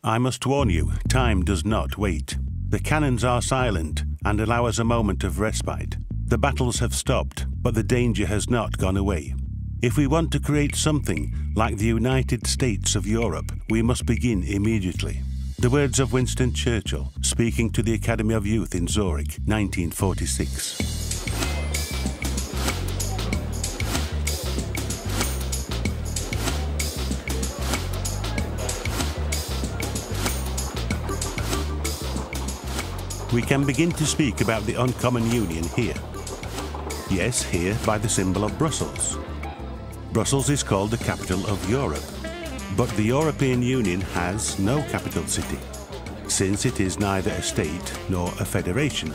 I must warn you, time does not wait. The cannons are silent and allow us a moment of respite. The battles have stopped, but the danger has not gone away. If we want to create something like the United States of Europe, we must begin immediately. The words of Winston Churchill, speaking to the Academy of Youth in Zurich, 1946. We can begin to speak about the uncommon union here. Yes, here by the symbol of Brussels. Brussels is called the capital of Europe, but the European Union has no capital city, since it is neither a state nor a federation.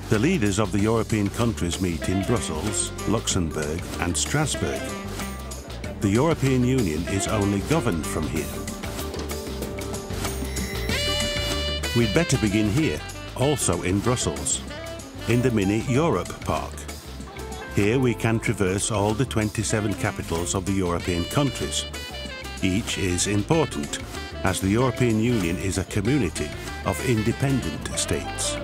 The leaders of the European countries meet in Brussels, Luxembourg and Strasbourg. The European Union is only governed from here. We'd better begin here, also in Brussels, in the Mini Europe Park. Here we can traverse all the 27 capitals of the European countries. Each is important, as the European Union is a community of independent states.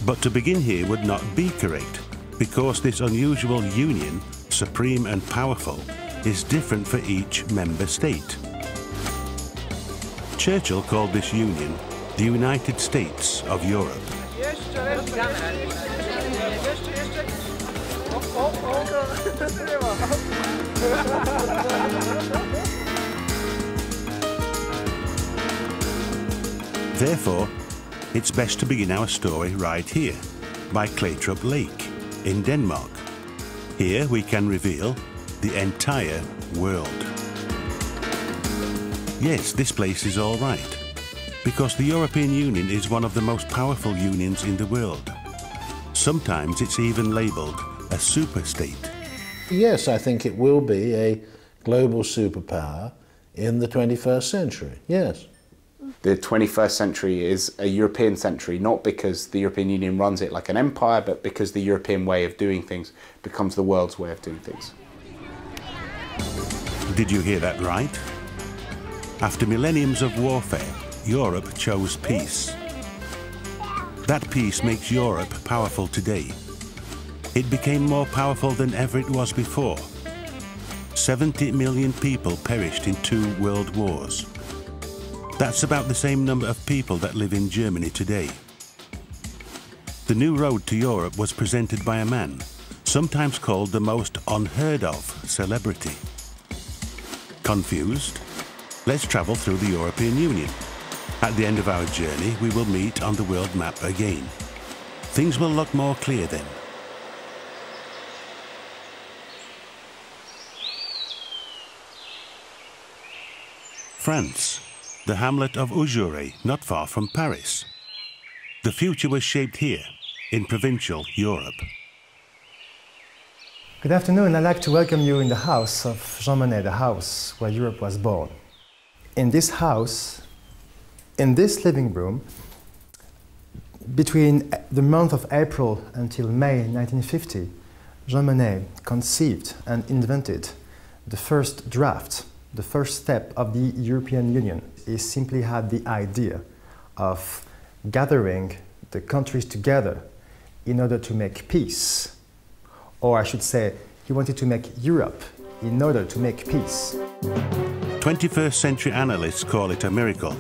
But to begin here would not be correct, because this unusual union, supreme and powerful, is different for each member state. Churchill called this union the United States of Europe. Therefore, it's best to begin our story right here, by Klatrup Lake, in Denmark. Here we can reveal the entire world. Yes, this place is all right, because the European Union is one of the most powerful unions in the world. Sometimes it's even labelled a superstate. Yes, I think it will be a global superpower in the 21st century, yes. The 21st century is a European century, not because the European Union runs it like an empire, but because the European way of doing things becomes the world's way of doing things. Did you hear that right? After millenniums of warfare, Europe chose peace. That peace makes Europe powerful today. It became more powerful than ever it was before. 70 million people perished in 2 world wars. That's about the same number of people that live in Germany today. The new road to Europe was presented by a man, sometimes called the most unheard of celebrity. Confused? Let's travel through the European Union. At the end of our journey, we will meet on the world map again. Things will look more clear then. France, the hamlet of Ujoure, not far from Paris. The future was shaped here, in provincial Europe. Good afternoon. I'd like to welcome you in the house of Jean Monnet, the house where Europe was born. In this house, in this living room, between the month of April until May 1950, Jean Monnet conceived and invented the first draft, the first step of the European Union. He simply had the idea of gathering the countries together in order to make peace. Or I should say, he wanted to make Europe in order to make peace. 21st century analysts call it a miracle.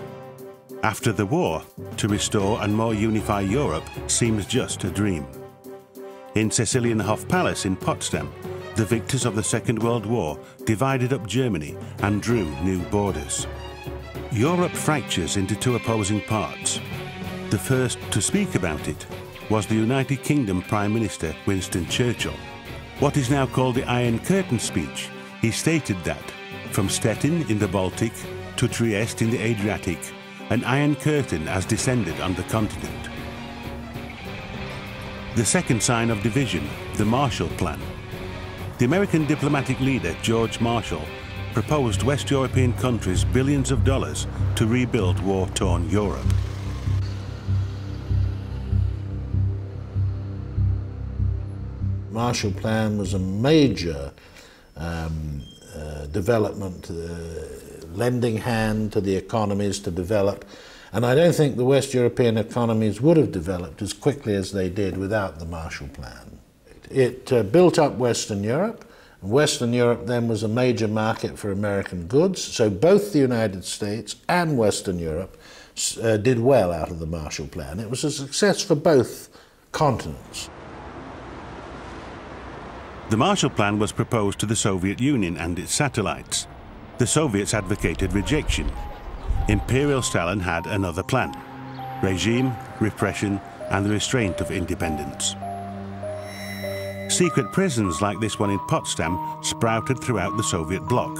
After the war, to restore and more unify Europe seems just a dream. In Cäcilienhof Palace in Potsdam, the victors of the Second World War divided up Germany and drew new borders. Europe fractures into 2 opposing parts. The first to speak about it was the United Kingdom Prime Minister Winston Churchill. What is now called the Iron Curtain speech, he stated that from Stettin in the Baltic to Trieste in the Adriatic, an Iron Curtain has descended on the continent. The second sign of division, the Marshall Plan. The American diplomatic leader George Marshall proposed West European countries billions of dollars to rebuild war-torn Europe. Marshall Plan was a major development lending hand to the economies to develop. And I don't think the West European economies would have developed as quickly as they did without the Marshall Plan. It built up Western Europe. Western Europe then was a major market for American goods, so both the United States and Western Europe did well out of the Marshall Plan. It was a success for both continents. The Marshall Plan was proposed to the Soviet Union and its satellites. The Soviets advocated rejection. Imperial Stalin had another plan: regime, repression, and the restraint of independence. Secret prisons like this one in Potsdam sprouted throughout the Soviet bloc.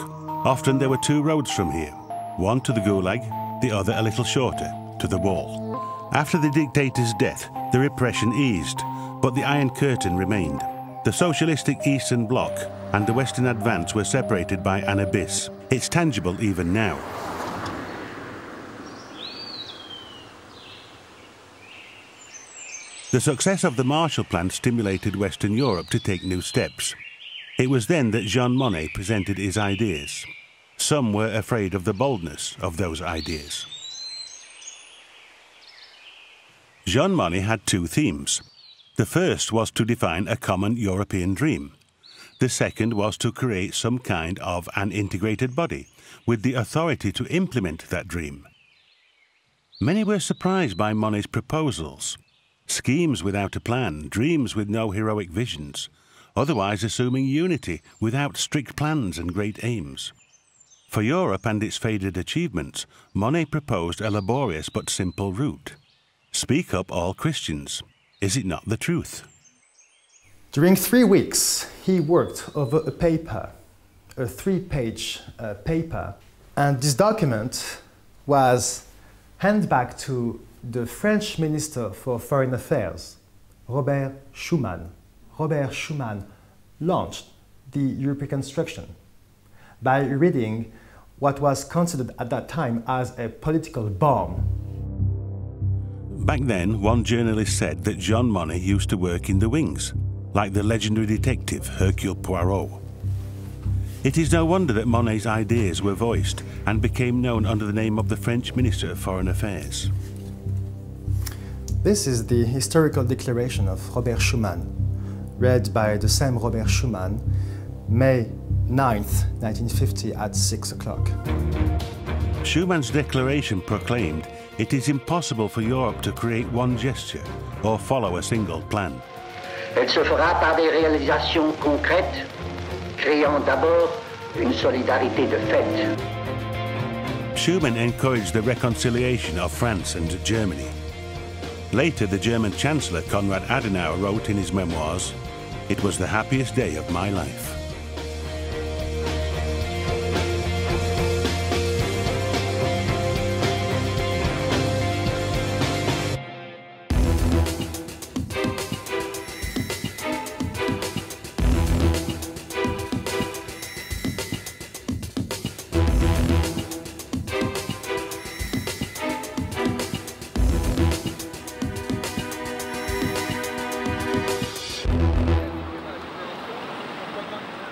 Often there were two roads from here, one to the Gulag, the other a little shorter, to the wall. After the dictator's death, the repression eased, but the Iron Curtain remained. The socialistic Eastern Bloc and the Western advance were separated by an abyss. It's tangible even now. The success of the Marshall Plan stimulated Western Europe to take new steps. It was then that Jean Monnet presented his ideas. Some were afraid of the boldness of those ideas. Jean Monnet had two themes. The first was to define a common European dream. The second was to create some kind of an integrated body with the authority to implement that dream. Many were surprised by Monnet's proposals. Schemes without a plan, dreams with no heroic visions, otherwise assuming unity without strict plans and great aims. For Europe and its faded achievements, Monnet proposed a laborious but simple route. Speak up, all Christians. Is it not the truth? During 3 weeks, he worked over a paper, a 3-page paper, and this document was handed back to the French Minister for Foreign Affairs, Robert Schumann. Robert Schumann launched the European construction by reading what was considered at that time as a political bomb. Back then, one journalist said that Jean Monnet used to work in the wings, like the legendary detective Hercule Poirot. It is no wonder that Monnet's ideas were voiced and became known under the name of the French Minister of Foreign Affairs. This is the historical declaration of Robert Schumann, read by the same Robert Schumann, May 9th, 1950 at 6 o'clock. Schumann's declaration proclaimed it is impossible for Europe to create one gesture or follow a single plan. Elle se fera par des réalisations concrètes, créant d'abord une solidarité de fait. Schumann encouraged the reconciliation of France and Germany. Later, the German Chancellor Konrad Adenauer wrote in his memoirs, "It was the happiest day of my life."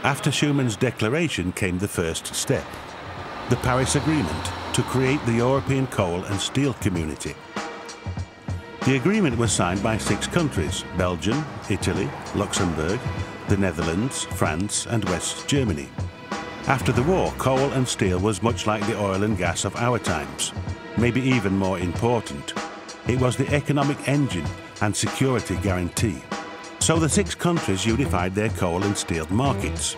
After Schumann's declaration came the first step, the Paris Agreement to create the European Coal and Steel Community. The agreement was signed by 6 countries: Belgium, Italy, Luxembourg, the Netherlands, France and West Germany. After the war, coal and steel was much like the oil and gas of our times, maybe even more important. It was the economic engine and security guarantee. So the 6 countries unified their coal and steel markets.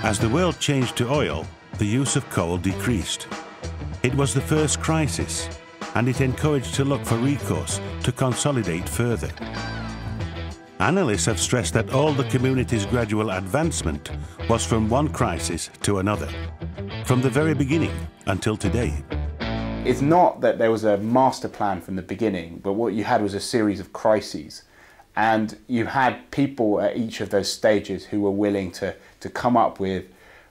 As the world changed to oil, the use of coal decreased. It was the first crisis, and it encouraged to look for recourse to consolidate further. Analysts have stressed that all the community's gradual advancement was from one crisis to another, from the very beginning until today. It's not that there was a master plan from the beginning, but what you had was a series of crises. And you had people at each of those stages who were willing to come up with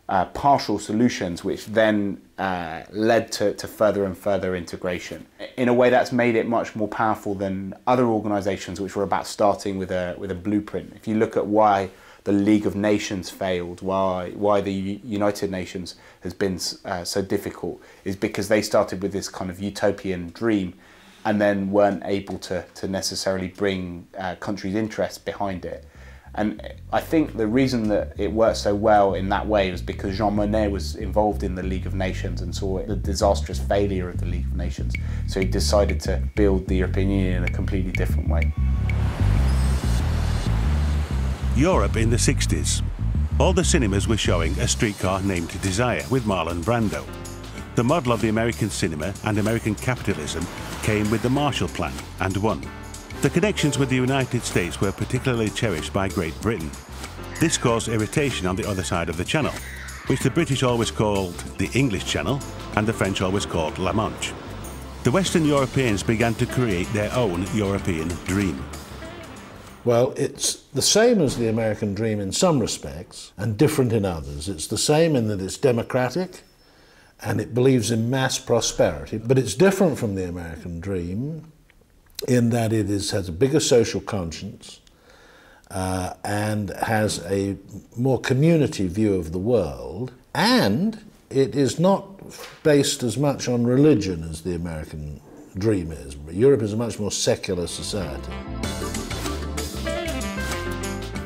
partial solutions, which then led to further and further integration. In a way that's made it much more powerful than other organisations which were about starting with a blueprint. If you look at why the League of Nations failed, why the United Nations has been so difficult, is because they started with this kind of utopian dream and then weren't able to necessarily bring countries' interests behind it. And I think the reason that it worked so well in that way was because Jean Monnet was involved in the League of Nations and saw the disastrous failure of the League of Nations. So he decided to build the European Union in a completely different way. Europe in the 60s. All the cinemas were showing A Streetcar Named Desire with Marlon Brando. The model of the American cinema and American capitalism came with the Marshall Plan and won. The connections with the United States were particularly cherished by Great Britain. This caused irritation on the other side of the Channel, which the British always called the English Channel and the French always called La Manche. The Western Europeans began to create their own European dream. Well, it's the same as the American dream in some respects and different in others. It's the same in that it's democratic and it believes in mass prosperity, but it's different from the American dream in that it has a bigger social conscience and has a more community view of the world, and it is not based as much on religion as the American dream is. Europe is a much more secular society.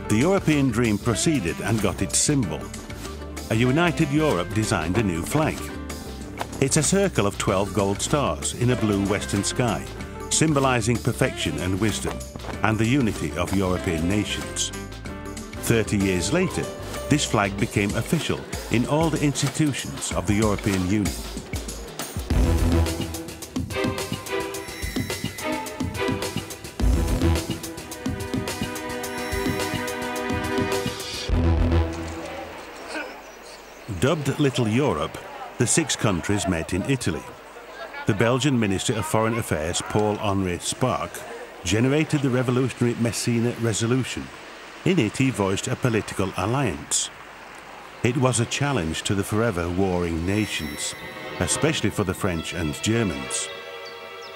The European dream proceeded and got its symbol. A united Europe designed a new flag. It's a circle of 12 gold stars in a blue western sky, symbolising perfection and wisdom, and the unity of European nations. 30 years later, this flag became official in all the institutions of the European Union. Dubbed Little Europe, the 6 countries met in Italy. The Belgian Minister of Foreign Affairs, Paul-Henri Spaak, generated the revolutionary Messina Resolution. In it, he voiced a political alliance. It was a challenge to the forever warring nations, especially for the French and Germans.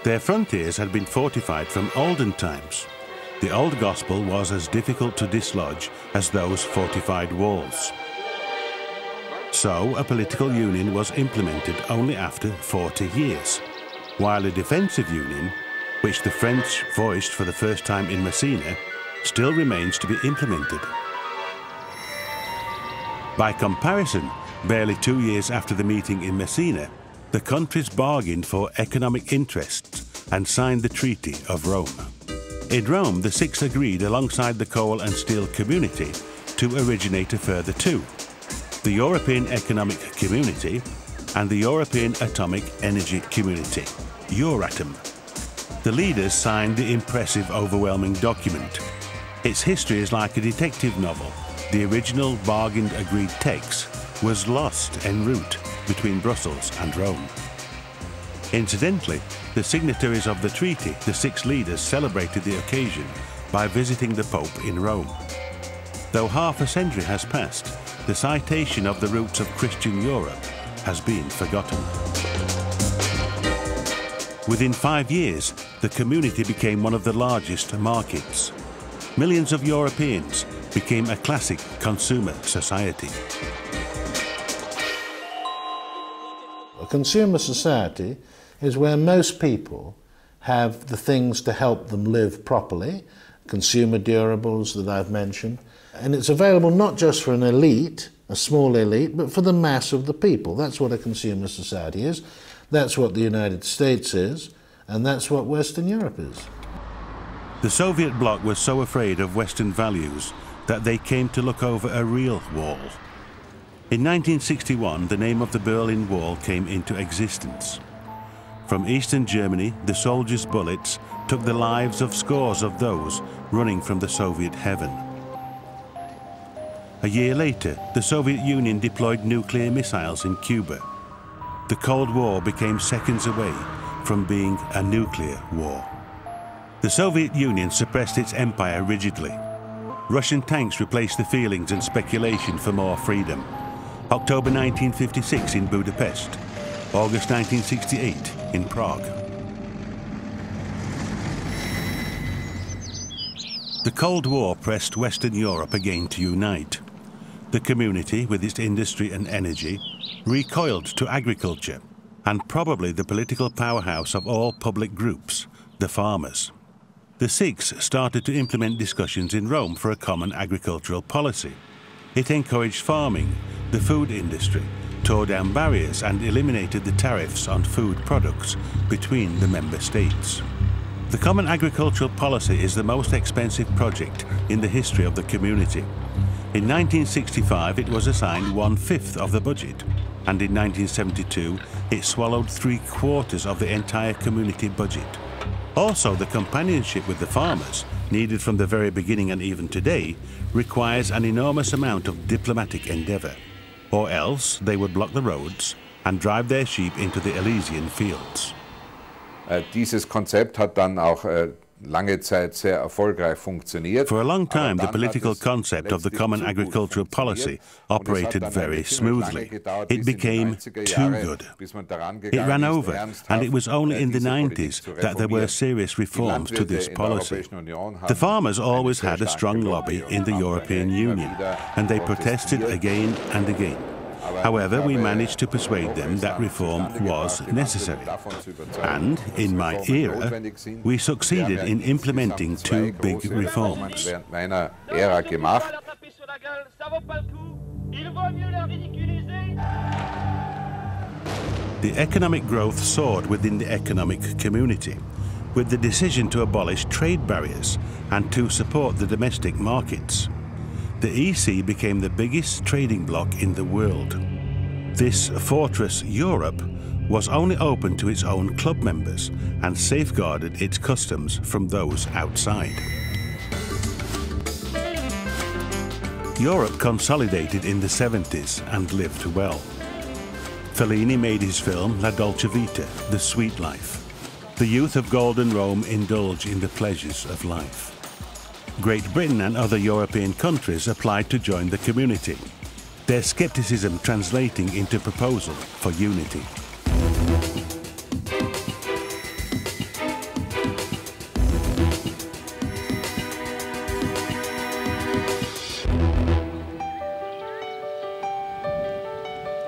Their frontiers had been fortified from olden times. The old gospel was as difficult to dislodge as those fortified walls. So a political union was implemented only after 40 years, while a defensive union, which the French voiced for the first time in Messina, still remains to be implemented. By comparison, barely 2 years after the meeting in Messina, the countries bargained for economic interests and signed the Treaty of Rome. In Rome, the 6 agreed alongside the coal and steel community to originate a further 2. The European Economic Community and the European Atomic Energy Community, Euratom. The leaders signed the impressive, overwhelming document. Its history is like a detective novel. The original bargained agreed text was lost en route between Brussels and Rome. Incidentally, the signatories of the treaty, the 6 leaders, celebrated the occasion by visiting the Pope in Rome. Though half a century has passed, the citation of the roots of Christian Europe has been forgotten. Within 5 years, the community became one of the largest markets. Millions of Europeans became a classic consumer society. A consumer society is where most people have the things to help them live properly, consumer durables that I've mentioned, and it's available not just for an elite, a small elite, but for the mass of the people. That's what a consumer society is, that's what the United States is, and that's what Western Europe is. The Soviet bloc was so afraid of Western values that they came to look over a real wall. In 1961, the name of the Berlin Wall came into existence. From Eastern Germany, the soldiers' bullets took the lives of scores of those running from the Soviet heaven. A year later, the Soviet Union deployed nuclear missiles in Cuba. The Cold War became seconds away from being a nuclear war. The Soviet Union suppressed its empire rigidly. Russian tanks replaced the feelings and speculation for more freedom. October 1956 in Budapest, August 1968 in Prague. The Cold War pressed Western Europe again to unite. The community, with its industry and energy, recoiled to agriculture, and probably the political powerhouse of all public groups, the farmers. The Sikhs started to implement discussions in Rome for a common agricultural policy. It encouraged farming, the food industry, tore down barriers and eliminated the tariffs on food products between the member states. The Common Agricultural Policy is the most expensive project in the history of the community. In 1965 it was assigned 1/5 of the budget, and in 1972 it swallowed 3/4 of the entire community budget. Also, the companionship with the farmers, needed from the very beginning and even today, requires an enormous amount of diplomatic endeavour, or else they would block the roads and drive their sheep into the Elysian fields. Dieses Konzept hat dann auch lange Zeit sehr erfolgreich funktioniert. For a long time, the political concept of the Common Agricultural Policy operated very smoothly. It became too good. It ran over, and it was only in the 90s that there were serious reforms to this policy. The farmers always had a strong lobby in the European Union, and they protested again and again. However, we managed to persuade them that reform was necessary. And, in my era, we succeeded in implementing 2 big reforms. The economic growth soared within the economic community, with the decision to abolish trade barriers and to support the domestic markets. The EC became the biggest trading bloc in the world. This fortress Europe was only open to its own club members and safeguarded its customs from those outside. Europe consolidated in the 70s and lived well. Fellini made his film La Dolce Vita, The Sweet Life. The youth of Golden Rome indulge in the pleasures of life. Great Britain and other European countries applied to join the community, their scepticism translating into proposal for unity.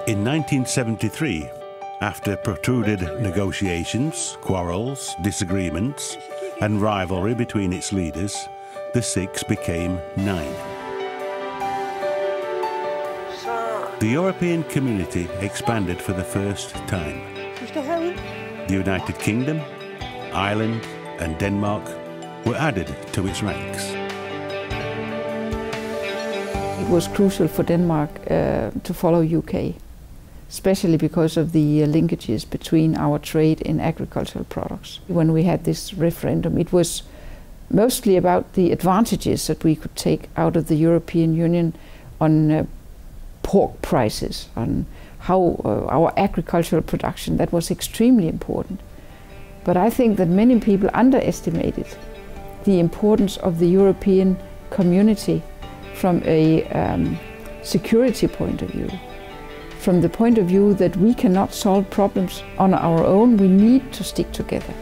In 1973, after protruded negotiations, quarrels, disagreements, and rivalry between its leaders, the 6 became 9. The European community expanded for the first time. The United Kingdom, Ireland, and Denmark were added to its ranks. It was crucial for Denmark to follow UK, especially because of the linkages between our trade in agricultural products. When we had this referendum, it was mostly about the advantages that we could take out of the European Union on pork prices, on how our agricultural production, that was extremely important. But I think that many people underestimated the importance of the European community from a security point of view. From the point of view that we cannot solve problems on our own, we need to stick together.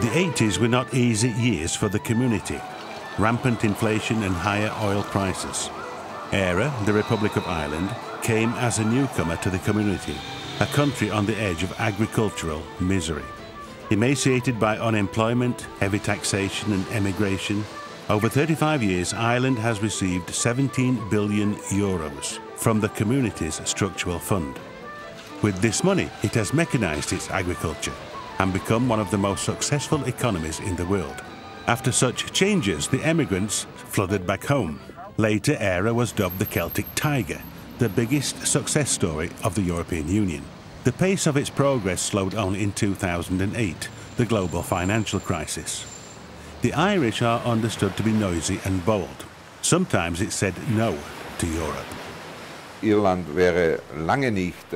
The 80s were not easy years for the community. Rampant inflation and higher oil prices. Eire, the Republic of Ireland, came as a newcomer to the community, a country on the edge of agricultural misery. Emaciated by unemployment, heavy taxation and emigration, over 35 years Ireland has received 17 billion euros from the community's structural fund. With this money, it has mechanized its agriculture and become one of the most successful economies in the world. After such changes, the emigrants flooded back home. Later, Eire was dubbed the Celtic Tiger, the biggest success story of the European Union. The pace of its progress slowed on in 2008, the global financial crisis. The Irish are understood to be noisy and bold. Sometimes it said no to Europe. The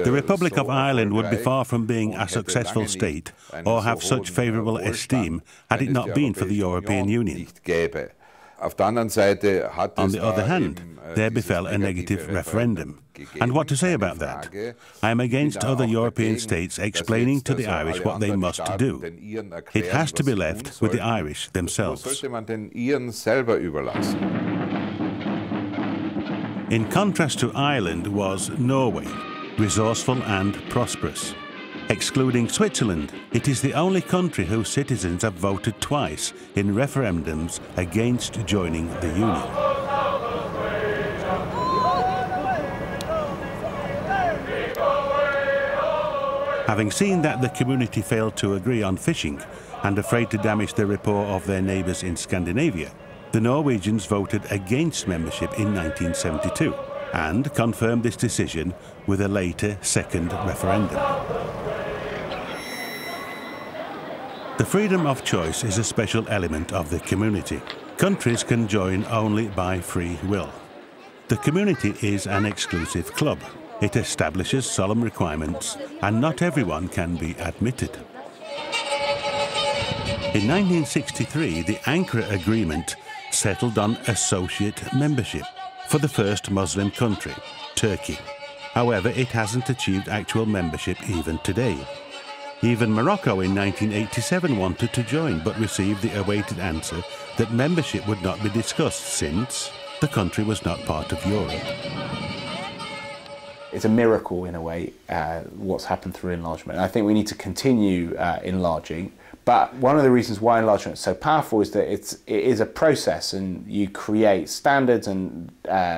Republic of Ireland would be far from being a successful state or have such favourable esteem had it not been for the European Union. On the other hand, there befell a negative referendum. And what to say about that? I am against other European states explaining to the Irish what they must do. It has to be left with the Irish themselves. In contrast to Ireland was Norway, resourceful and prosperous. Excluding Switzerland, it is the only country whose citizens have voted twice in referendums against joining the Union. Having seen that the community failed to agree on fishing and afraid to damage the rapport of their neighbours in Scandinavia, the Norwegians voted against membership in 1972 and confirmed this decision with a later second referendum. The freedom of choice is a special element of the community. Countries can join only by free will. The community is an exclusive club. It establishes solemn requirements, and not everyone can be admitted. In 1963, the Ankara Agreement settled on associate membership for the first Muslim country, Turkey. However, it hasn't achieved actual membership even today. Even Morocco in 1987 wanted to join, but received the awaited answer that membership would not be discussed since the country was not part of Europe. It's a miracle, in a way, what's happened through enlargement. I think we need to continue enlarging. But one of the reasons why enlargement is so powerful is that it is a process, and you create standards and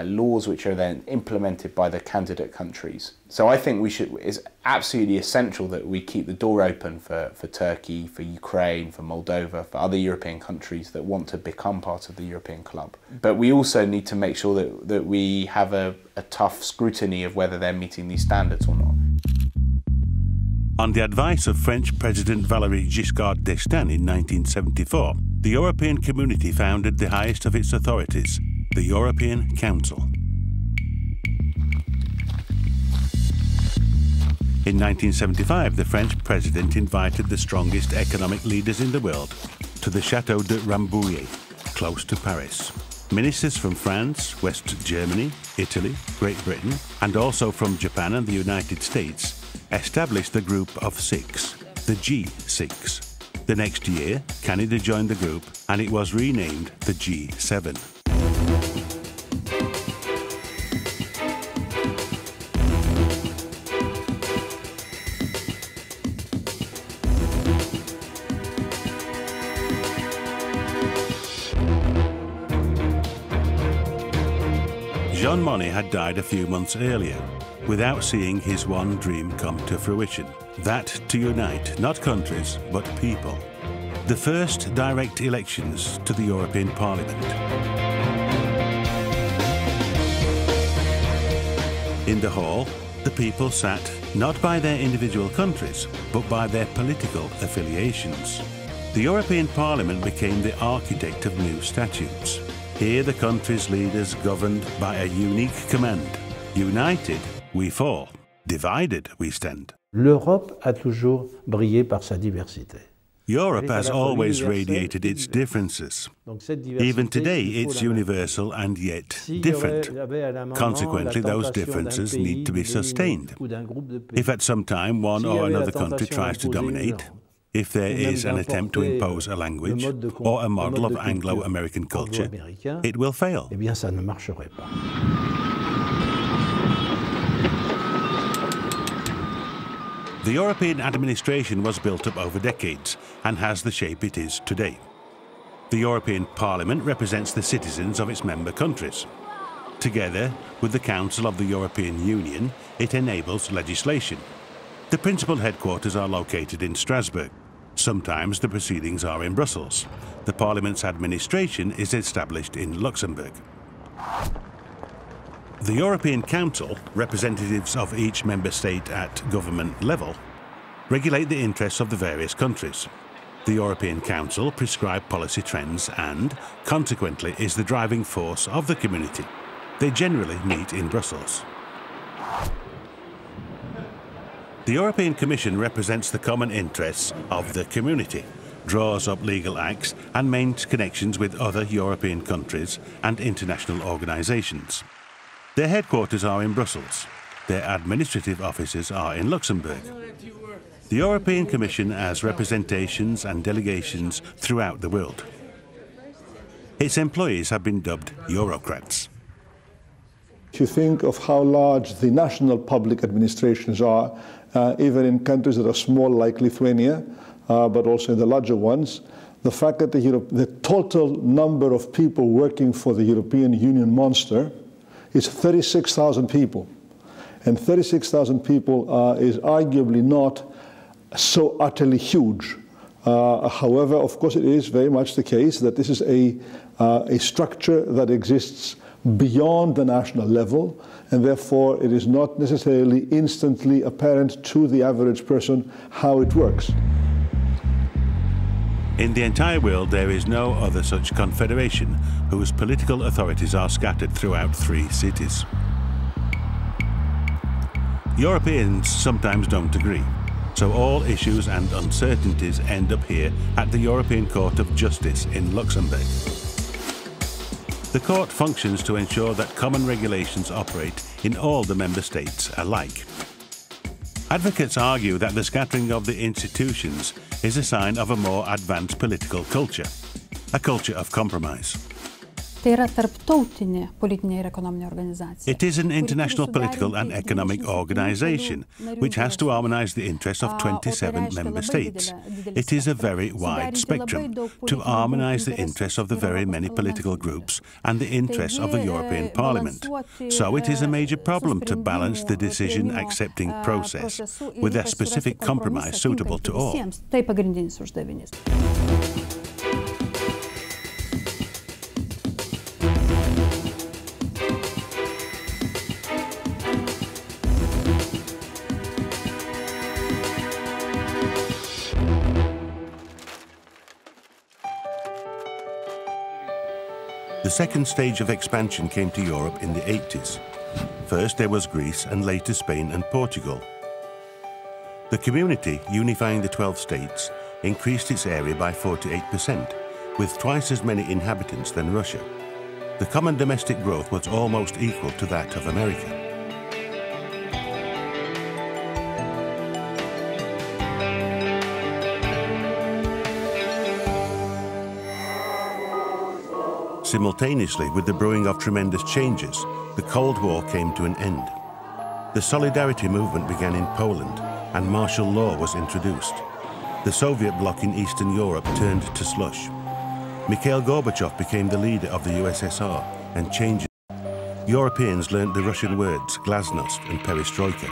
laws which are then implemented by the candidate countries. So I think it's absolutely essential that we keep the door open for Turkey, for Ukraine, for Moldova, for other European countries that want to become part of the European club. But we also need to make sure that we have a tough scrutiny of whether they're meeting these standards or not. On the advice of French President Valéry Giscard d'Estaing in 1974, the European Community founded the highest of its authorities, the European Council. In 1975, the French President invited the strongest economic leaders in the world to the Château de Rambouillet, close to Paris. Ministers from France, West Germany, Italy, Great Britain, and also from Japan and the United States established the Group of Six, the G6. The next year, Canada joined the group and it was renamed the G7. Jean Monnet had died a few months earlier, without seeing his one dream come to fruition, that to unite not countries but people. The first direct elections to the European Parliament. In the hall, the people sat not by their individual countries, but by their political affiliations. The European Parliament became the architect of new statutes. Here the country's leaders governed by a unique command: united, we fall. Divided, we stand. L'Europe a toujours brillé par sa diversité. Europe has always radiated its differences. Even today, it's universal and yet different. Consequently, those differences need to be sustained. If at some time one or another country tries to dominate, if there is an attempt to impose a language or a model of Anglo-American culture, it will fail. Eh bien, ça ne marcherait pas. The European administration was built up over decades and has the shape it is today. The European Parliament represents the citizens of its member countries. Together with the Council of the European Union, it enables legislation. The principal headquarters are located in Strasbourg. Sometimes the proceedings are in Brussels. The Parliament's administration is established in Luxembourg. The European Council, representatives of each member state at government level, regulate the interests of the various countries. The European Council prescribe policy trends and, consequently, is the driving force of the community. They generally meet in Brussels. The European Commission represents the common interests of the community, draws up legal acts and maintains connections with other European countries and international organisations. Their headquarters are in Brussels. Their administrative offices are in Luxembourg. The European Commission has representations and delegations throughout the world. Its employees have been dubbed Eurocrats. If you think of how large the national public administrations are, even in countries that are small like Lithuania, but also in the larger ones, the fact that the total number of people working for the European Union monster is 36,000 people. And 36,000 people is arguably not so utterly huge. However, of course, it is very much the case that this is a structure that exists beyond the national level, and therefore it is not necessarily instantly apparent to the average person how it works. In the entire world, there is no other such confederation whose political authorities are scattered throughout 3 cities. Europeans sometimes don't agree, so all issues and uncertainties end up here at the European Court of Justice in Luxembourg. The court functions to ensure that common regulations operate in all the member states alike. Advocates argue that the scattering of the institutions is a sign of a more advanced political culture, a culture of compromise. Tai yra tarptautinė politinė ir ekonominė organizacija. It is an international political and economic organization which has to harmonize the interests of 27 member states. It is a very wide spectrum to harmonize the interests of the very many political groups and the interests of the European Parliament. So it is a major problem to balance the decision-accepting process with a specific compromise suitable to all. Tai pagrindinis uždavinys. The second stage of expansion came to Europe in the 80s. First there was Greece and later Spain and Portugal. The community, unifying the 12 states, increased its area by 48%, with twice as many inhabitants than Russia. The common domestic growth was almost equal to that of America. Simultaneously with the brewing of tremendous changes, the Cold War came to an end. The Solidarity movement began in Poland and martial law was introduced. The Soviet bloc in Eastern Europe turned to slush. Mikhail Gorbachev became the leader of the USSR and changed. Europeans learned the Russian words glasnost and perestroika.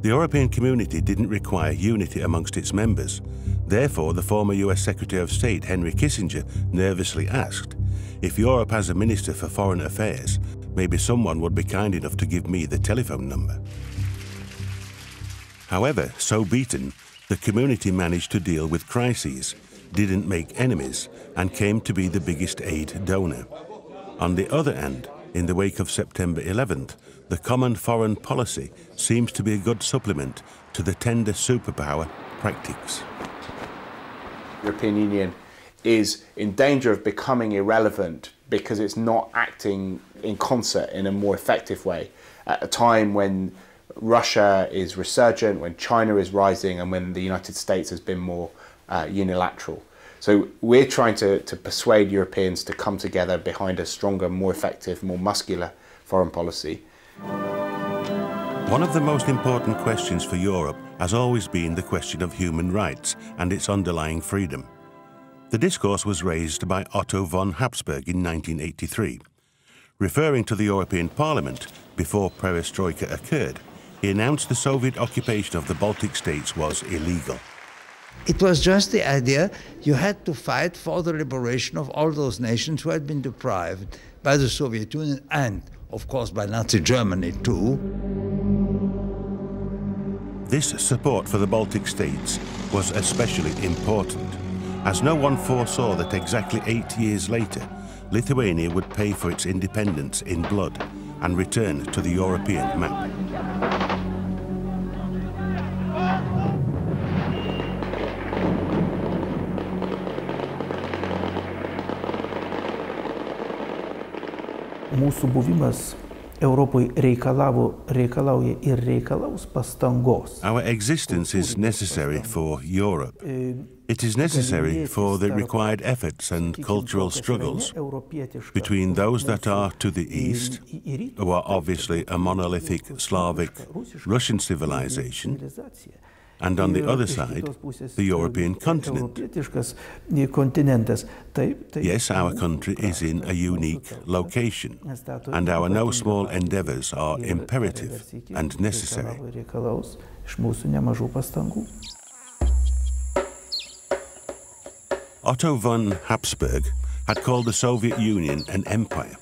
The European community didn't require unity amongst its members. Therefore, the former US Secretary of State, Henry Kissinger, nervously asked, "If Europe has a Minister for Foreign Affairs, maybe someone would be kind enough to give me the telephone number." However, so beaten, the community managed to deal with crises, didn't make enemies, and came to be the biggest aid donor. On the other hand, in the wake of September 11th, the common foreign policy seems to be a good supplement to the tender superpower practice. The European Union is in danger of becoming irrelevant because it's not acting in concert in a more effective way at a time when Russia is resurgent, when China is rising, and when the United States has been more unilateral. So we're trying to persuade Europeans to come together behind a stronger, more effective, more muscular foreign policy. One of the most important questions for Europe has always been the question of human rights and its underlying freedom. The discourse was raised by Otto von Habsburg in 1983. Referring to the European Parliament before perestroika occurred, he announced the Soviet occupation of the Baltic states was illegal. It was just the idea you had to fight for the liberation of all those nations who had been deprived by the Soviet Union and, of course, by Nazi Germany too. This support for the Baltic states was especially important, as no one foresaw that exactly 8 years later, Lithuania would pay for its independence in blood and return to the European map. Mūsų buvimas Europoje reikalauja ir reikalaus pastangos. Our existence is necessary for Europe. It is necessary for the required efforts and cultural struggles between those that are to the east, who are obviously a monolithic Slavic Russian civilization, and on the other side, the European continent. Yes, our country is in a unique location, and our no small endeavors are imperative and necessary. Otto von Habsburg had called the Soviet Union an empire.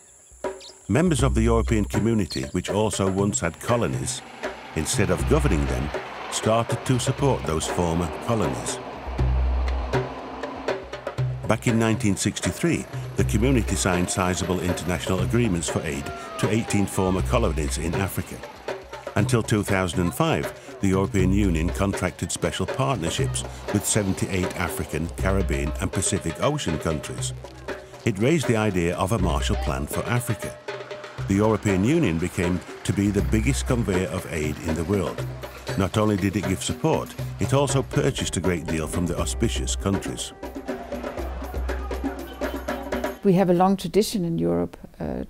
Members of the European community, which also once had colonies, instead of governing them, started to support those former colonies. Back in 1963, the community signed sizable international agreements for aid to 18 former colonies in Africa. Until 2005, the European Union contracted special partnerships with 78 African, Caribbean and Pacific Ocean countries. It raised the idea of a Marshall Plan for Africa. The European Union became to be the biggest conveyor of aid in the world. Not only did it give support, it also purchased a great deal from the auspicious countries. We have a long tradition in Europe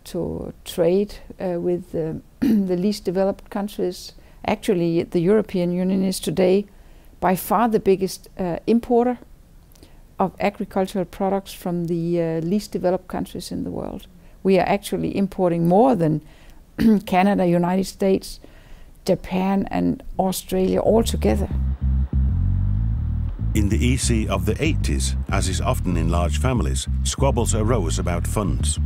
to trade with the least developed countries. Actually, the European Union is today by far the biggest importer of agricultural products from the least developed countries in the world. We are actually importing more than Canada, United States, Japan and Australia all together. In the EC of the 80s, as is often in large families, squabbles arose about funds.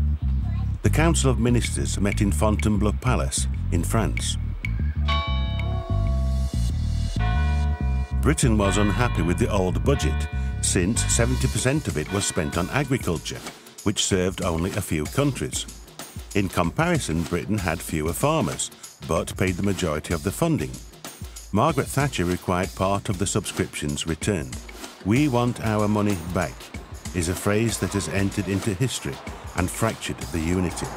The Council of Ministers met in Fontainebleau Palace in France. Britain was unhappy with the old budget, since 70% of it was spent on agriculture, which served only a few countries. In comparison, Britain had fewer farmers, but paid the majority of the funding. Margaret Thatcher required part of the subscriptions returned. "We want our money back" is a phrase that has entered into history and fractured the unity.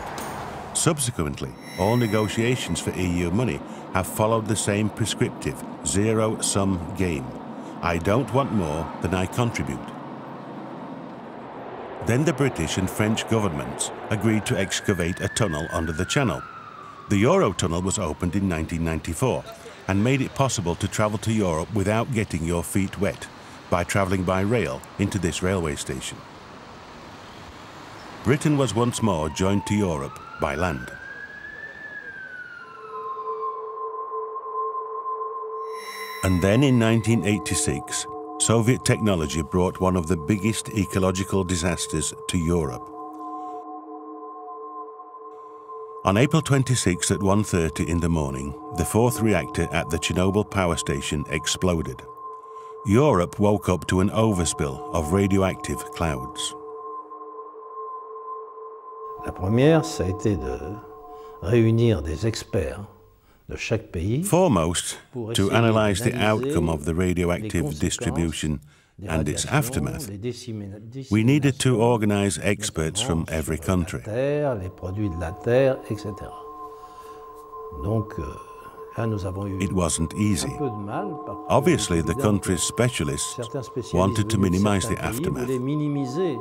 Subsequently, all negotiations for EU money have followed the same prescriptive zero-sum game. I don't want more than I contribute. Then the British and French governments agreed to excavate a tunnel under the Channel. The Eurotunnel was opened in 1994 and made it possible to travel to Europe without getting your feet wet by travelling by rail into this railway station. Britain was once more joined to Europe by land. And then in 1986, Soviet technology brought one of the biggest ecological disasters to Europe. On April 26 at 1:30 in the morning, the fourth reactor at the Chernobyl power station exploded. Europe woke up to an overspill of radioactive clouds. La première, ça a été de réunir des experts de chaque pays. Foremost, to analyze the outcome of the radioactive distribution and its aftermath, we needed to organize experts from every country. It wasn't easy. Obviously, the country's specialists wanted to minimize the aftermath,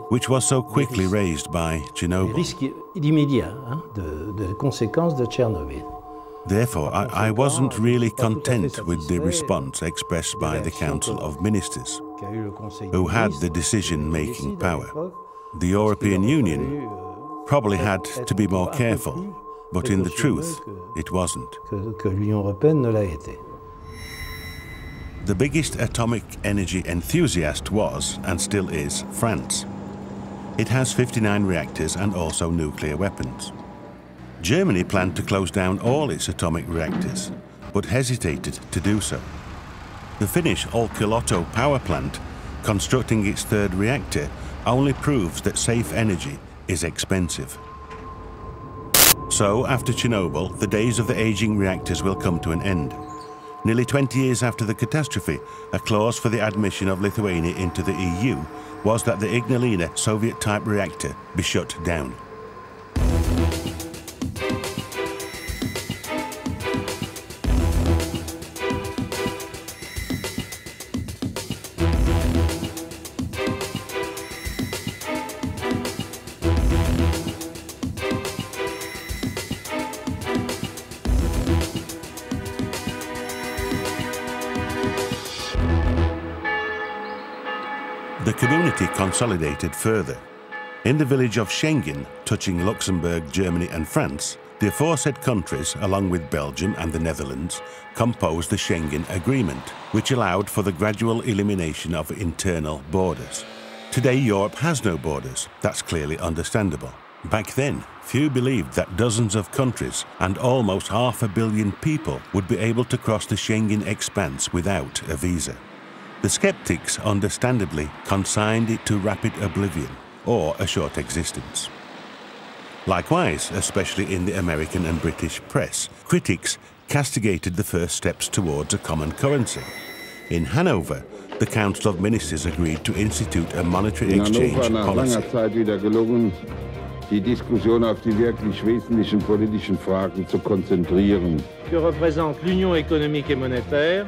which was so quickly raised by Chernobyl. Therefore, I wasn't really content with the response expressed by the Council of Ministers, who had the decision-making power. The European Union probably had to be more careful, but in the truth, it wasn't. The biggest atomic energy enthusiast was, and still is, France. It has 59 reactors and also nuclear weapons. Germany planned to close down all its atomic reactors, but hesitated to do so. The Finnish Olkiluoto power plant, constructing its third reactor, only proves that safe energy is expensive. So, after Chernobyl, the days of the aging reactors will come to an end. Nearly 20 years after the catastrophe, a clause for the admission of Lithuania into the EU was that the Ignalina Soviet-type reactor be shut down. The community consolidated further. In the village of Schengen, touching Luxembourg, Germany and France, the aforesaid countries, along with Belgium and the Netherlands, composed the Schengen Agreement, which allowed for the gradual elimination of internal borders. Today, Europe has no borders. That's clearly understandable. Back then, few believed that dozens of countries and almost 500 million people would be able to cross the Schengen expanse without a visa. The skeptics understandably consigned it to rapid oblivion or a short existence. Likewise, especially in the American and British press, critics castigated the first steps towards a common currency. In Hanover, the Council of Ministers agreed to institute a monetary exchange policy. Die Diskussion auf die wirklich wesentlichen politischen Fragen zu konzentrieren. Que représente l'Union économique et monétaire.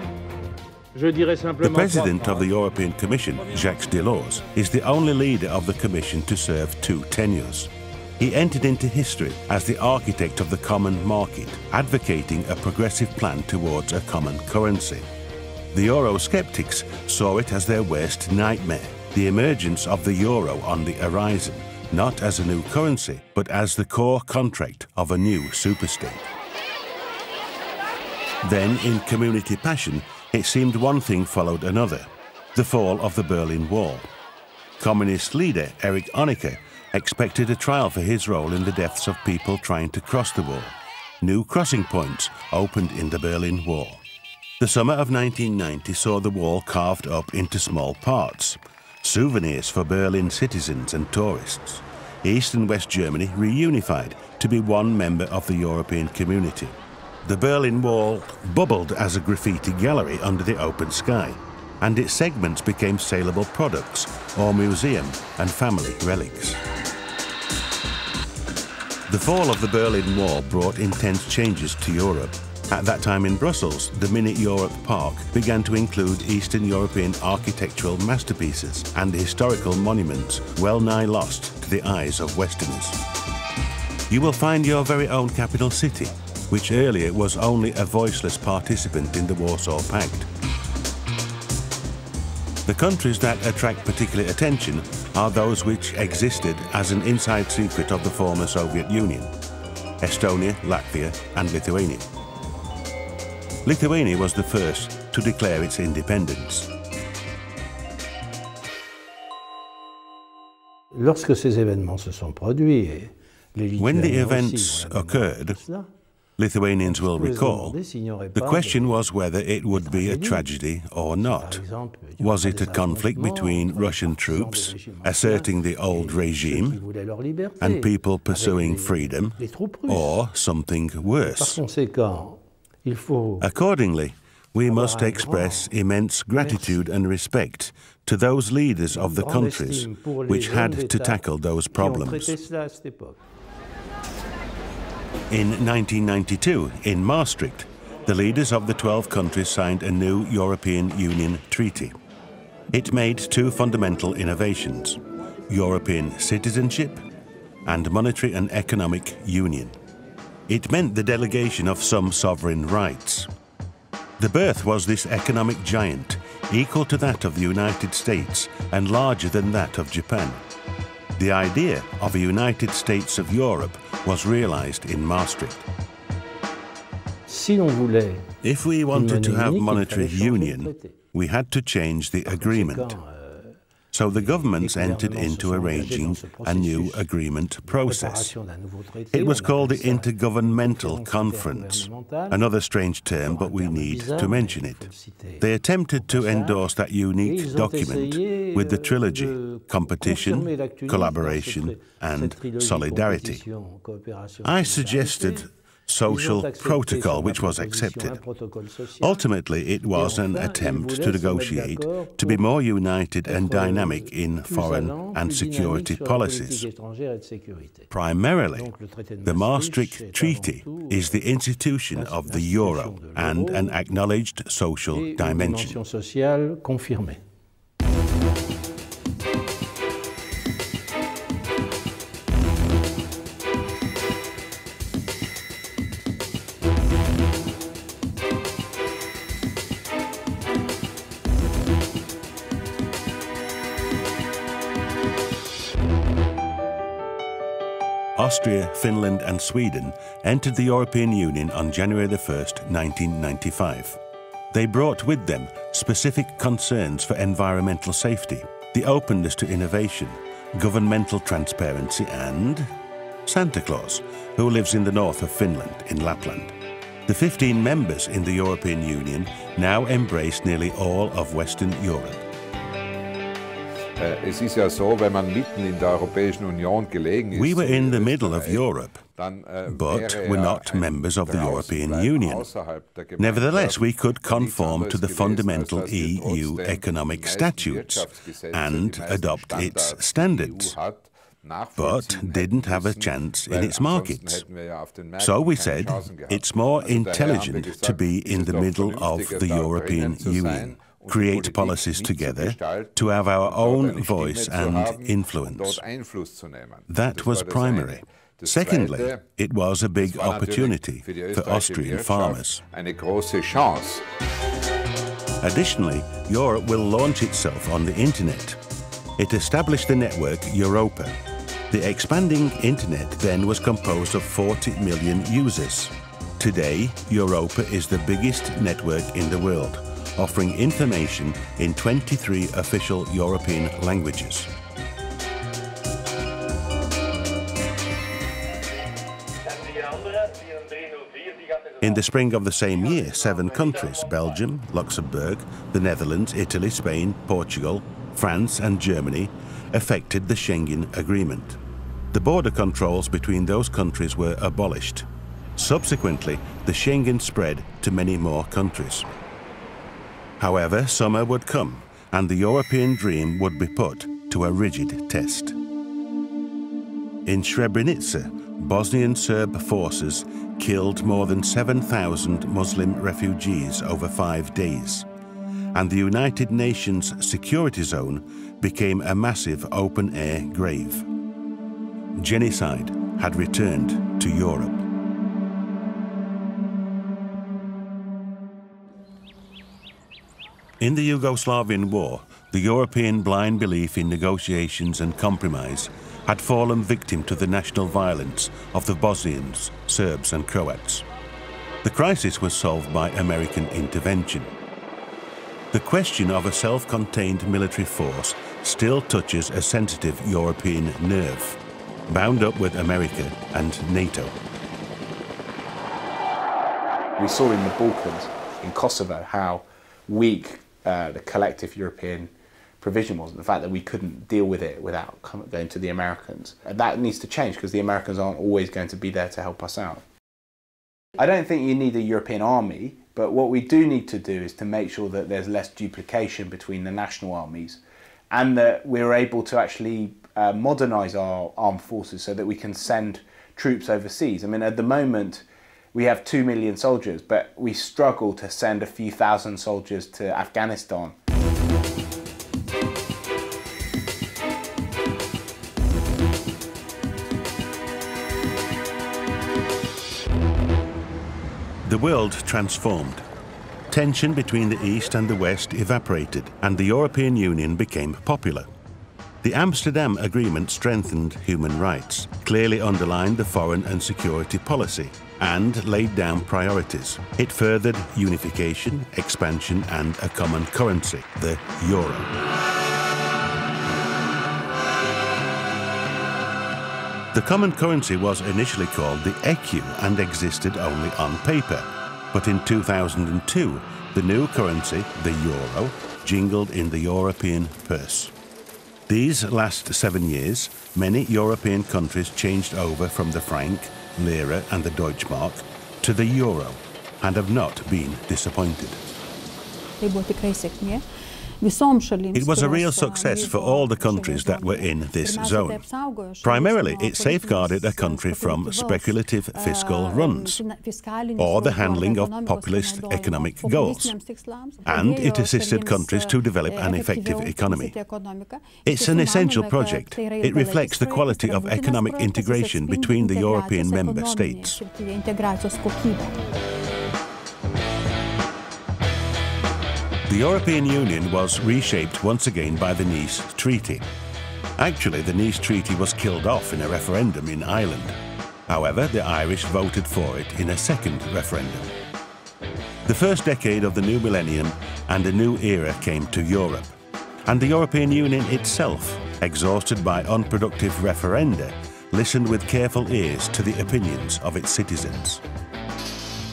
The President of the European Commission, Jacques Delors, is the only leader of the Commission to serve 2 tenures. He entered into history as the architect of the common market, advocating a progressive plan towards a common currency. The Eurosceptics saw it as their worst nightmare, the emergence of the euro on the horizon, not as a new currency, but as the core contract of a new superstate. Then, in community passion, it seemed one thing followed another, the fall of the Berlin Wall. Communist leader Erich Honecker expected a trial for his role in the deaths of people trying to cross the wall. New crossing points opened in the Berlin Wall. The summer of 1990 saw the wall carved up into small parts, souvenirs for Berlin citizens and tourists. East and West Germany reunified to be one member of the European community. The Berlin Wall bubbled as a graffiti gallery under the open sky, and its segments became saleable products or museum and family relics. The fall of the Berlin Wall brought intense changes to Europe. At that time in Brussels, the Mini Europe Park began to include Eastern European architectural masterpieces and historical monuments well nigh lost to the eyes of Westerners. You will find your very own capital city, which earlier was only a voiceless participant in the Warsaw Pact. The countries that attract particular attention are those which existed as an inside secret of the former Soviet Union: Estonia, Latvia, and Lithuania. Lithuania was the first to declare its independence. Lorsque ces événements se sont produits, when the events occurred, Lithuanians will recall, the question was whether it would be a tragedy or not. Was it a conflict between Russian troops asserting the old regime and people pursuing freedom, or something worse? Accordingly, we must express immense gratitude and respect to those leaders of the countries which had to tackle those problems. In 1992, in Maastricht, the leaders of the 12 countries signed a new European Union treaty. It made 2 fundamental innovations: European citizenship and monetary and economic union. It meant the delegation of some sovereign rights. The birth was this economic giant, equal to that of the United States and larger than that of Japan. The idea of a United States of Europe was realized in Maastricht. If we wanted to have monetary union, we had to change the agreement. So the governments entered into arranging a new agreement process. It was called the Intergovernmental Conference, another strange term, but we need to mention it. They attempted to endorse that unique document with the trilogy: competition, collaboration, and solidarity. I suggested social protocol, which was accepted. Ultimately, it was an attempt to negotiate to be more united and dynamic in foreign and security policies. Primarily, the Maastricht Treaty is the institution of the euro and an acknowledged social dimension. Austria, Finland and Sweden entered the European Union on January 1st, 1995. They brought with them specific concerns for environmental safety, the openness to innovation, governmental transparency and Santa Claus, who lives in the north of Finland, in Lapland. The 15 members in the European Union now embrace nearly all of Western Europe. Es ist ja so, wenn man mitten in der Europäischen Union gelegen ist. We were in the middle of Europe, but we're not members of the European Union. Nevertheless, we could conform to the fundamental EU economic statutes and adopt its standards, but didn't have a chance in its markets. So we said it's more intelligent to be in the middle of the European Union, create policies together, to have our own voice and influence. That was primary. Secondly, it was a big opportunity for Austrian farmers. Additionally, Europe will launch itself on the Internet. It established the network Europa. The expanding Internet then was composed of 40 million users. Today, Europa is the biggest network in the world, offering information in 23 official European languages. In the spring of the same year, 7 countries, Belgium, Luxembourg, the Netherlands, Italy, Spain, Portugal, France and Germany, effected the Schengen Agreement. The border controls between those countries were abolished. Subsequently, the Schengen spread to many more countries. However, summer would come, and the European dream would be put to a rigid test. In Srebrenica, Bosnian Serb forces killed more than 7,000 Muslim refugees over 5 days, and the United Nations Security Zone became a massive open-air grave. Genocide had returned to Europe. In the Yugoslavian War, the European blind belief in negotiations and compromise had fallen victim to the national violence of the Bosnians, Serbs and Croats. The crisis was solved by American intervention. The question of a self-contained military force still touches a sensitive European nerve, bound up with America and NATO. We saw in the Balkans, in Kosovo, how weak the collective European provision was, the fact that we couldn't deal with it without going to the Americans. And that needs to change because the Americans aren't always going to be there to help us out. I don't think you need a European army, but what we do need to do is to make sure that there's less duplication between the national armies and that we're able to actually modernise our armed forces so that we can send troops overseas. I mean, at the moment, we have 2 million soldiers, but we struggle to send a few thousand soldiers to Afghanistan. The world transformed. Tension between the East and the West evaporated, and the European Union became popular. The Amsterdam Agreement strengthened human rights, clearly underlined the foreign and security policy, and laid down priorities. It furthered unification, expansion and a common currency, the euro. The common currency was initially called the ECU and existed only on paper. But in 2002, the new currency, the euro, jingled in the European purse. These last 7 years, many European countries changed over from the franc, lira and the Deutschmark to the euro and have not been disappointed. It was a real success for all the countries that were in this zone. Primarily, it safeguarded a country from speculative fiscal runs or the handling of populist economic goals, and it assisted countries to develop an effective economy. It's an essential project. It reflects the quality of economic integration between the European member states. The European Union was reshaped once again by the Nice Treaty. Actually, the Nice Treaty was killed off in a referendum in Ireland. However, the Irish voted for it in a second referendum. The first decade of the new millennium and a new era came to Europe. And the European Union itself, exhausted by unproductive referenda, listened with careful ears to the opinions of its citizens.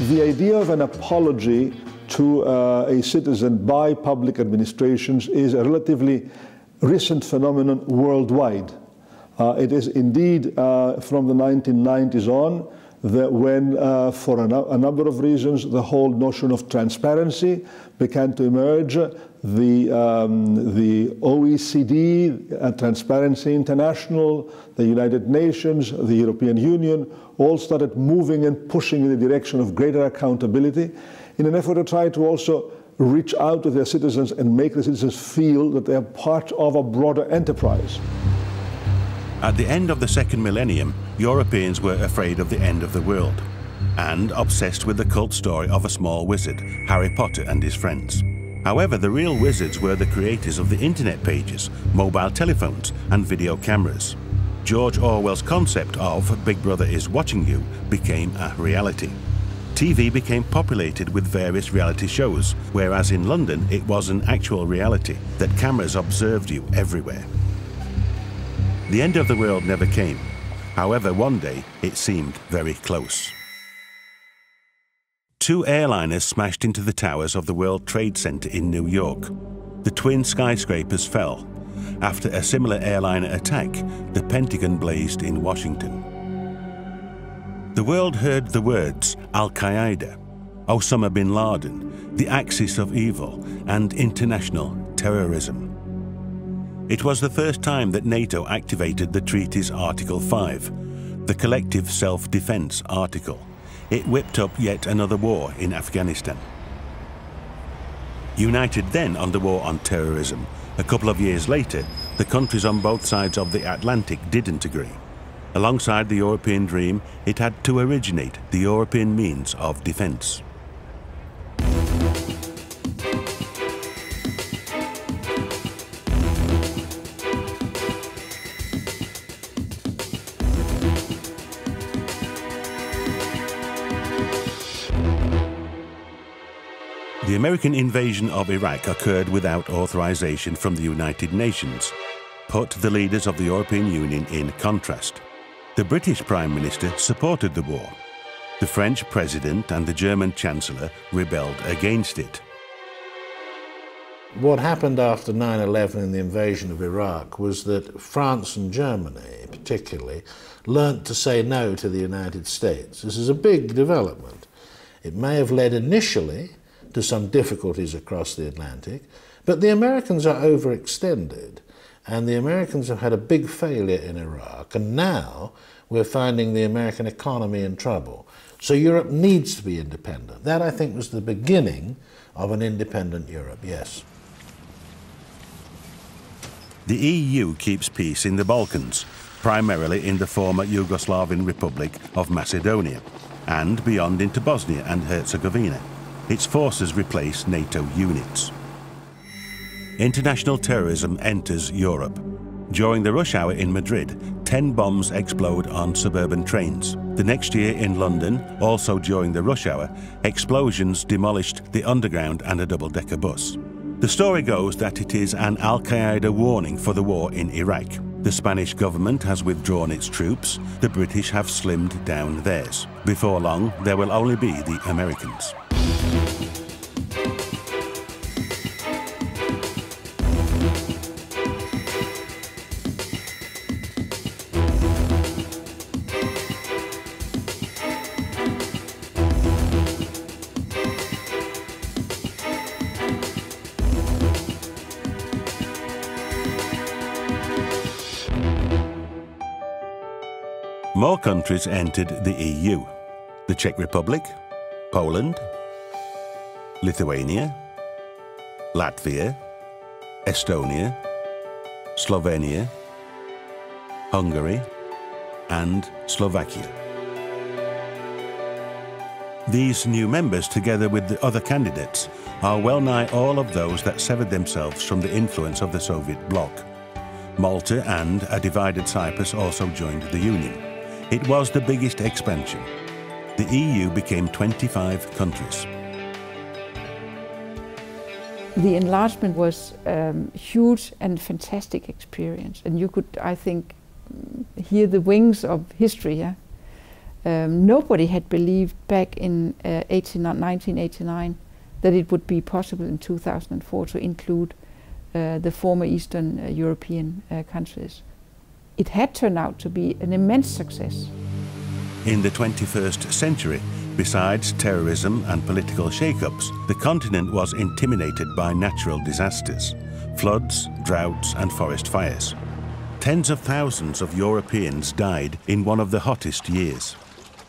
The idea of an apology to a citizen by public administrations is a relatively recent phenomenon worldwide. It is indeed from the 1990s on that when, for a number of reasons, the whole notion of transparency began to emerge. The OECD, Transparency International, the United Nations, the European Union, all started moving and pushing in the direction of greater accountability in an effort to try to also reach out to their citizens and make the citizens feel that they are part of a broader enterprise. At the end of the second millennium, Europeans were afraid of the end of the world and obsessed with the cult story of a small wizard, Harry Potter and his friends. However, the real wizards were the creators of the internet pages, mobile telephones and video cameras. George Orwell's concept of Big Brother is watching you became a reality. TV became populated with various reality shows, whereas in London it was an actual reality that cameras observed you everywhere. The end of the world never came. However, one day it seemed very close. 2 airliners smashed into the towers of the World Trade Center in New York. The twin skyscrapers fell. After a similar airliner attack, the Pentagon blazed in Washington. The world heard the words Al-Qaeda, Osama bin Laden, the axis of evil, and international terrorism. It was the first time that NATO activated the treaty's Article 5, the collective self-defense article. It whipped up yet another war in Afghanistan. United then on the war on terrorism, a couple of years later, the countries on both sides of the Atlantic didn't agree. Alongside the European dream, it had to originate the European means of defense. The American invasion of Iraq occurred without authorization from the United Nations, put the leaders of the European Union in contrast. The British Prime Minister supported the war. The French President and the German Chancellor rebelled against it. What happened after 9/11 and the invasion of Iraq was that France and Germany, particularly, learnt to say no to the United States. This is a big development. It may have led initially to some difficulties across the Atlantic, but the Americans are overextended, and the Americans have had a big failure in Iraq, and now we're finding the American economy in trouble. So Europe needs to be independent. That, I think, was the beginning of an independent Europe, yes. The EU keeps peace in the Balkans, primarily in the former Yugoslavian Republic of Macedonia, and beyond into Bosnia and Herzegovina. Its forces replace NATO units. International terrorism enters Europe. During the rush hour in Madrid, 10 bombs explode on suburban trains. The next year in London, also during the rush hour, explosions demolished the underground and a double-decker bus. The story goes that it is an Al-Qaeda warning for the war in Iraq. The Spanish government has withdrawn its troops, the British have slimmed down theirs. Before long, there will only be the Americans. More countries entered the EU. The Czech Republic, Poland, Lithuania, Latvia, Estonia, Slovenia, Hungary, and Slovakia. These new members, together with the other candidates, are well nigh all of those that severed themselves from the influence of the Soviet bloc. Malta and a divided Cyprus also joined the Union. It was the biggest expansion. The EU became 25 countries. The enlargement was a huge and fantastic experience, and you could, I think, hear the wings of history. Yeah? Nobody had believed back in 1989 that it would be possible in 2004 to include the former Eastern European countries. It had turned out to be an immense success. In the 21st century, besides terrorism and political shake-ups, the continent was intimidated by natural disasters, floods, droughts and forest fires. Tens of thousands of Europeans died in one of the hottest years.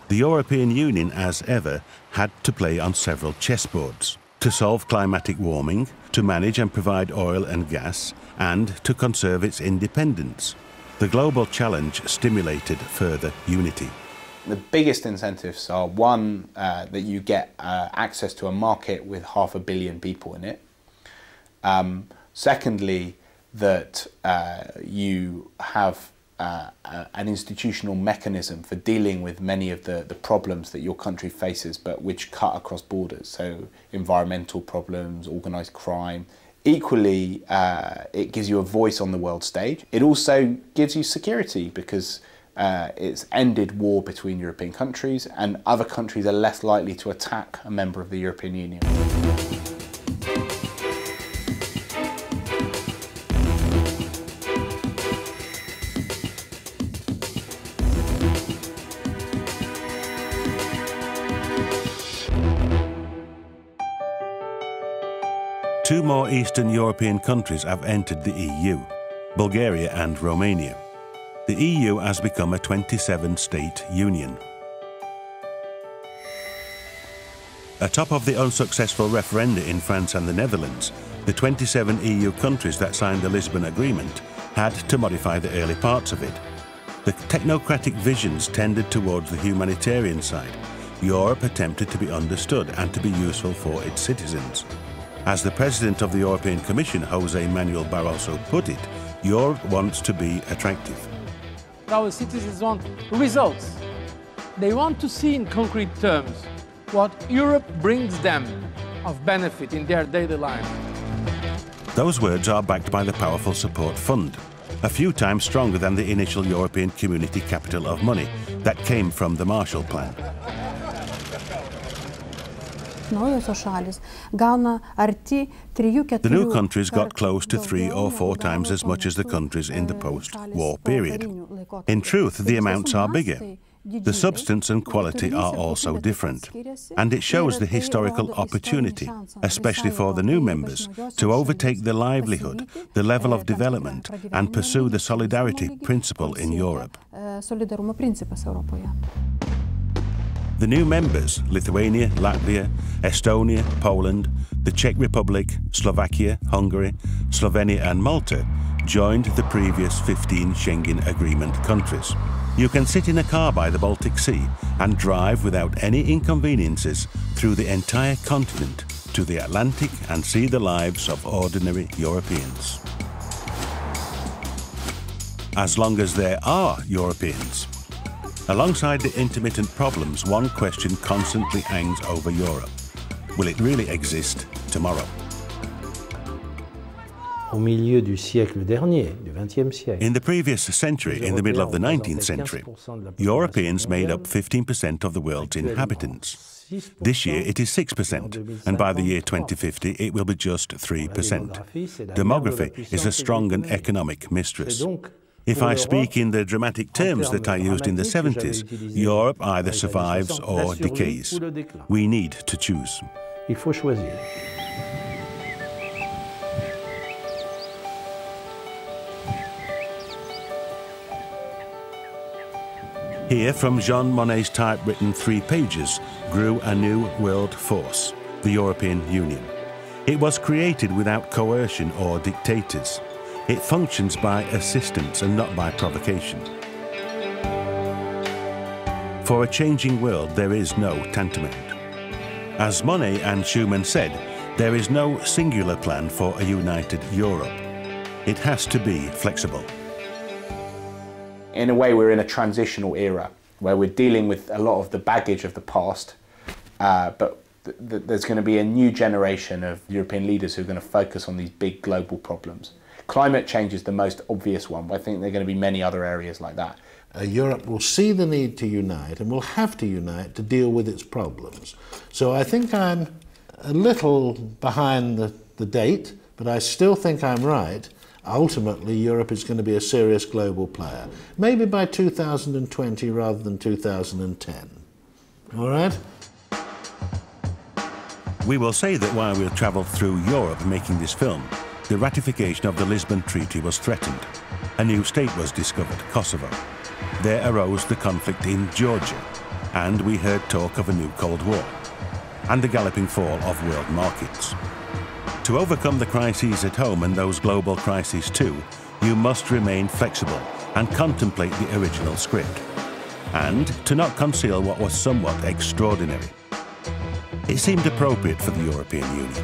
The European Union, as ever, had to play on several chessboards: to solve climatic warming, to manage and provide oil and gas, and to conserve its independence. The global challenge stimulated further unity. The biggest incentives are, one, that you get access to a market with 500 million people in it. Secondly, that you have an institutional mechanism for dealing with many of the problems that your country faces, but which cut across borders, so environmental problems, organised crime. Equally, it gives you a voice on the world stage. It also gives you security because it's ended war between European countries, and other countries are less likely to attack a member of the European Union. Two more Eastern European countries have entered the EU, Bulgaria and Romania. The EU has become a 27-state union. Atop of the unsuccessful referenda in France and the Netherlands, the 27 EU countries that signed the Lisbon Agreement had to modify the early parts of it. The technocratic visions tended towards the humanitarian side. Europe attempted to be understood and to be useful for its citizens. As the President of the European Commission, José Manuel Barroso, put it, Europe wants to be attractive. Our citizens want results. They want to see in concrete terms what Europe brings them of benefit in their daily life. Those words are backed by the powerful support fund, a few times stronger than the initial European Community Capital of Money that came from the Marshall Plan. The new countries got close to 3 or 4 times as much as the countries in the post-war period. In truth, the amounts are bigger. The substance and quality are also different. And it shows the historical opportunity, especially for the new members, to overtake the livelihood, the level of development, and pursue the solidarity principle in Europe. The new members, Lithuania, Latvia, Estonia, Poland, the Czech Republic, Slovakia, Hungary, Slovenia and Malta, joined the previous 15 Schengen Agreement countries. You can sit in a car by the Baltic Sea and drive without any inconveniences through the entire continent to the Atlantic and see the lives of ordinary Europeans. As long as there are Europeans. Alongside the intermittent problems, one question constantly hangs over Europe. Will it really exist tomorrow? au milieu du siècle dernier, du XXe siècle. In the previous century, in the middle of the 19th century, Europeans made up 15% of the world's inhabitants. This year it is 6%, and by the year 2050 it will be just 3%. Demography is a strong and economic mistress. If I speak in the dramatic terms that I used in the 70s, Europe either survives or decays. We need to choose. Il faut choisir. Here, from Jean Monnet's typewritten 3 pages, grew a new world force, the European Union. It was created without coercion or dictators. It functions by assistance and not by provocation. For a changing world, there is no tantamount. As Monnet and Schumann said, there is no singular plan for a united Europe. It has to be flexible. In a way, we're in a transitional era where we're dealing with a lot of the baggage of the past, but there's going to be a new generation of European leaders who are going to focus on these big global problems. Climate change is the most obvious one, but I think there are going to be many other areas like that. Europe will see the need to unite and will have to unite to deal with its problems. So I think I'm a little behind the date, but I still think I'm right. Ultimately, Europe is going to be a serious global player. Maybe by 2020 rather than 2010. All right? We will say that while we'll travel through Europe making this film, the ratification of the Lisbon Treaty was threatened. A new state was discovered, Kosovo. There arose the conflict in Georgia, and we heard talk of a new Cold War, and the galloping fall of world markets. To overcome the crises at home and those global crises too, you must remain flexible and contemplate the original script, and to not conceal what was somewhat extraordinary. It seemed appropriate for the European Union.